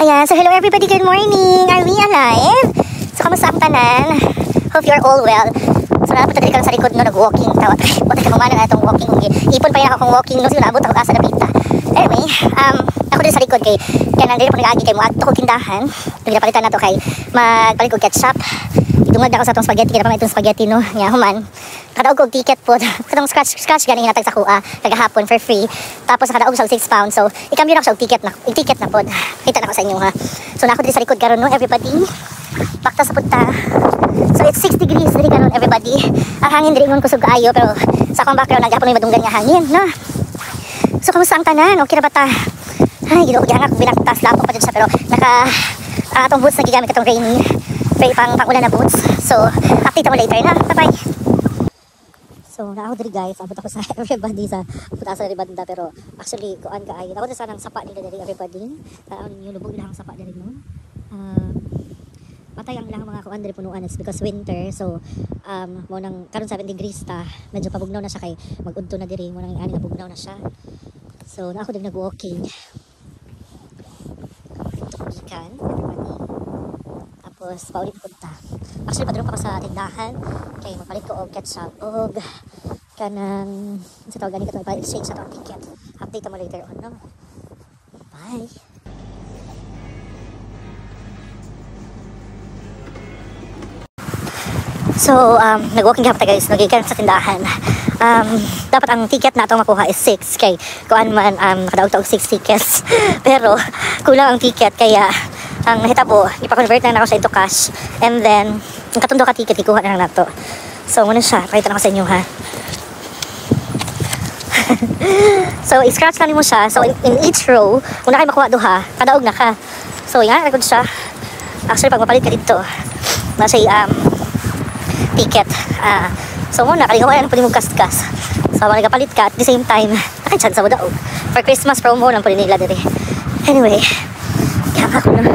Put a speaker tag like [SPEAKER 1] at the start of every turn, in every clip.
[SPEAKER 1] Ayan, so hello everybody, good morning! Are we alive? So kamusta ang tanan? Hope you're all well. So napunta din ka sa likod no, nag-walking. Tawat, buti ka kumana na itong walking. Ipon pa yun ako kung walking no, siguro naabot ako asa na pita. Anyway, ako din sa likod kay nandito po nag-agi kay mo at ko kindahan. Pinapalitan na to kay magpalit ko ketchup. Idungag na ako sa itong spaghetti, kaya pa itong spaghetti no, nga human. Kadaog ko ticket po, katong scratch ganing natag sa kuha, kagahapon for free. Tapos nakadaog sa 6 pounds, so ikamyo na ako sa ticket na po. Kita na ko sa inyo ha. So na ako din sa likod karon no, everybody. Bakta sa punta. So it's 6 degrees diri karon everybody. Ang hangin diri ngon kusog kaayo, pero sa akong background nagyapon may madunggan nga hangin, no. So kamusta ang tanan? Okay ra ba ta? Ay, gidog gyud ako binaktas lapo pa jud siya, pero atong boots na gigamit atong rainy. Pang ulan na boots. So update mo later na. Bye-bye. So, na ako diri guys, abot ako sa everybody sa putasan ni banda, pero actually kuan ka ay ako sa sanang sapa nila diri everybody. Taon niyo lubog ilang sapa diri no. Patay ang ilang mga kuan diri punuan, it's because winter. So, mo nang karon 7 degrees ta, medyo pabugnaw na siya kay mag-udto na diri, mo nang ani na bugnaw na siya. So, na ako diri nag-walking. Ikan, everybody. Tapos paulit ko ta. Actually padulong pa ako sa tindahan kay magpalit ko og ketchup og kanang sa tawag gani katong pa-exchange sa tong ticket. Update mo later on no. Bye. So nag-walking hapta guys, nagikan sa tindahan. Dapat ang ticket na atong makuha is 6 kay kuan man nakadaog ta og 6 tickets. Pero kulang ang ticket kaya ang nahitabo, ipa-convert na ako sa into cash. And then, yung katundo ka ticket, ikuha na lang nato. So, muna siya. Pakita na ko sa inyo, ha. So, i-scratch lang mo siya. So, in each row, kung na kayo makuha duha, kadaog na ka. So, yan, record siya. Actually, pag mapalit ka dito, nasa ticket. So, muna, kalingawa yan, pwede mong kaskas. So, pag nagapalit ka, at the same time, nakachance mo daog. For Christmas promo lang pwede nila diri. Anyway, kaya ako na.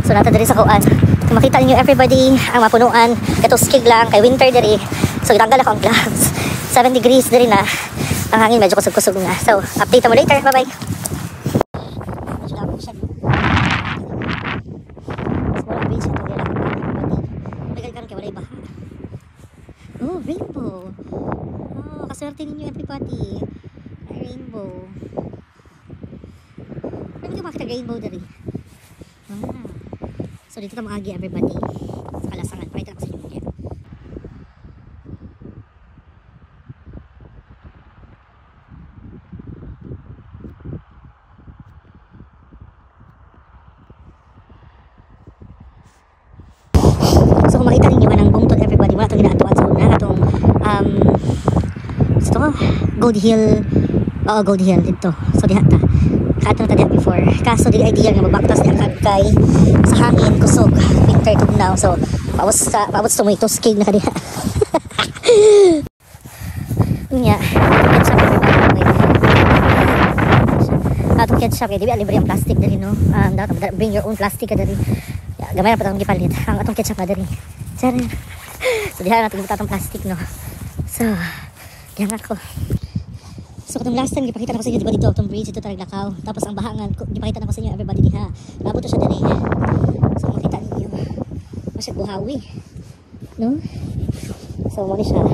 [SPEAKER 1] So nata diri sa kuan. Kung makita niyo everybody ang mapunuan, ito skig lang kay winter diri. So gitanggal ako ang gloves. 7 degrees diri na. Ang hangin medyo kusog-kusog na. So update mo later. Bye-bye. Oh, rainbow. Oh, kaswerte ninyo everybody. Rainbow. Ano ka makita rainbow diri? So dito ka maagi everybody sa kalasangan. Pakita ko sa inyo yan. So kung makita ninyo manang bungtod everybody, wala itong ginatuan sa una itong ito Gold Hill. Oo, Gold Hill dito. So diha ta kato na tadi before. Kaso di idea nga magbaktas niya kay sa hangin kusog winter tugnaw. So paabot sa mo skig na kadiha. Nya ketchup atong ketchup kay di ba libre ang plastic dali no. Dapat bring your own plastic ka dali. Gamay na pa tong gipalit ang atong ketchup na dali. Sara. So diha natin atong plastic no. So diyan ako. So katong last time gipakita na ko sa inyo diba dito itong bridge dito talaga Lakaw. Tapos ang bahangan gipakita na ko sa inyo everybody diha. Labot to siya dali. So makita niyo. Masya buhawi. No? So mo ni siya.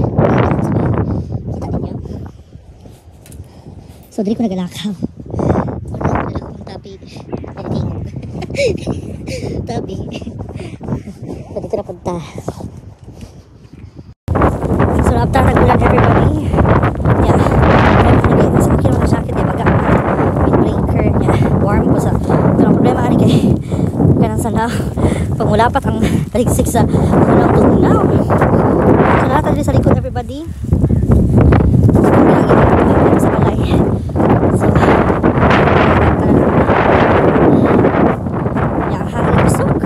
[SPEAKER 1] Kita niyo. So dili ko nagalakaw. Wala ko ng tabi. Tabi. So dito na punta. So after nagulan everybody. Yeah. Sana pangulapat ang taligsik sa unang tugnaw. So lahat dito sa likod everybody. Sa balay. So yang hangin kusog.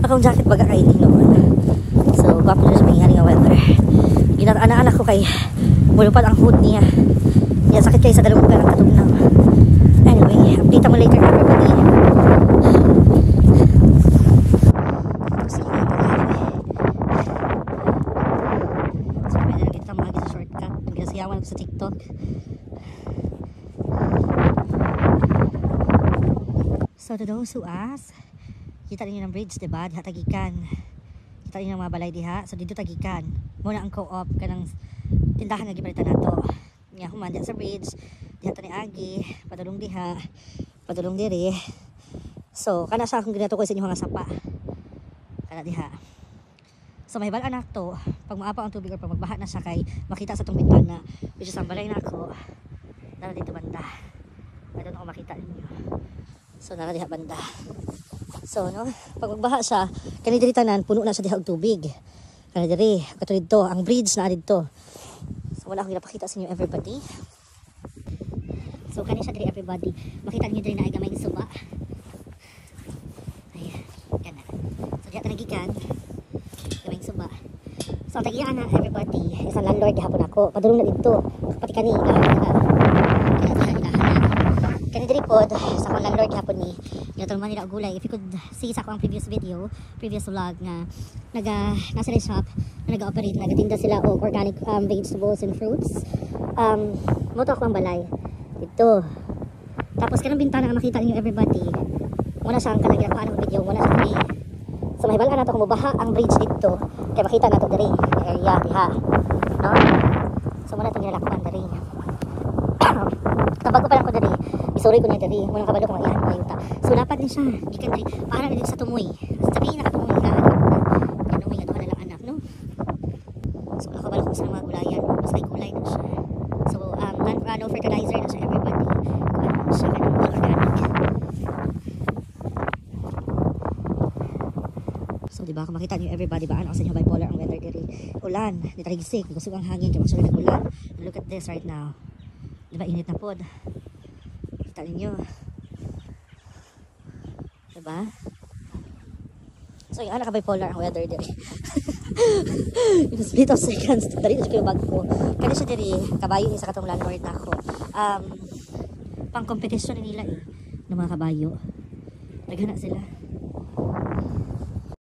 [SPEAKER 1] Akong jacket baga kay ini noon. So gwapo na sa pangyaring nga weather. Anak-anak ko kay mulupad ang hood niya. Yan sakit kayo sa dalawang ng katugnaw. Anyway, update mo later everybody. So, pwede na kita mga sa shortcut. Nagsasayawan ako sa TikTok.
[SPEAKER 2] So to those who ask, kita ninyo ng bridge, diba? Diha tagikan. Kita ninyo ng mga balay diha. So dito tagikan. Muna ang co-op kanang tindahan nga gipalitan nato. Nga human diha sa bridge. Diha ta ni Agi, padulong diha, padulong diri. So kana siya kung ginato ko sa inyo nga sapa. Kana diha. So may bal anak to, pag maapaw ang tubig or pag magbaha na siya kay makita sa tong bintana. Which is ang balay nako. Nara dito banda. I don't know kung makita ninyo. So nara diha banda. So no, pag magbaha siya, kani diri tanan puno na siya diha og tubig. Kani diri, katulad to, ang bridge na dito. So wala akong ginapakita sa inyo everybody. So kani siya diri everybody. Makita niyo diri na ay gamay ni suba. Ayan, kana. So diha tanagikan. Gamay ni suba. So tagian na everybody. Isang landlord gihapon ako. Padulong na dito. Pati kani kani diri pod sa akong landlord gihapon ni ginatulman nila og gulay. If you could see sa akong previous video, previous vlog na nasa shop na nag-operate, nagatinda sila og organic vegetables and fruits. Mo to ako ang balay dito. Tapos kanang bintana nga makita niyo everybody. Muna siya ang kanang ginagawa ng video, muna siya diri. So may bala na to kung mabaha ang bridge dito. Kaya makita na to diri, area diha. No? So muna itong ginalakuan diri. Kapag pa lang ko diri, isuri ko na diri. Munang kabalo ko nga iyan ayuta. So dapat ni siya, gikan diri para na dito sa tumoy. Sabihin na katumoy na anak. Tumoy na na lang anak, no? So nakabalo ko sa mga gulayan, basta may gulay na siya. So no fertilizer na siya everybody. Ano siya kanang organic. So diba kung makita niyo everybody ba ano sa inyo bipolar ang weather diri. Ulan, ni tarigsik, gusto ang hangin, kaya magsulit ang ulan. Look at this right now. Diba init na pod. Kita niyo. Diba? So yung ka bipolar ang weather diri. In a split of seconds, dari na siya bag ko. Kaya siya diri, kabayo ni sa katong landlord nako. Pang competition nila ng mga kabayo. Naghana sila.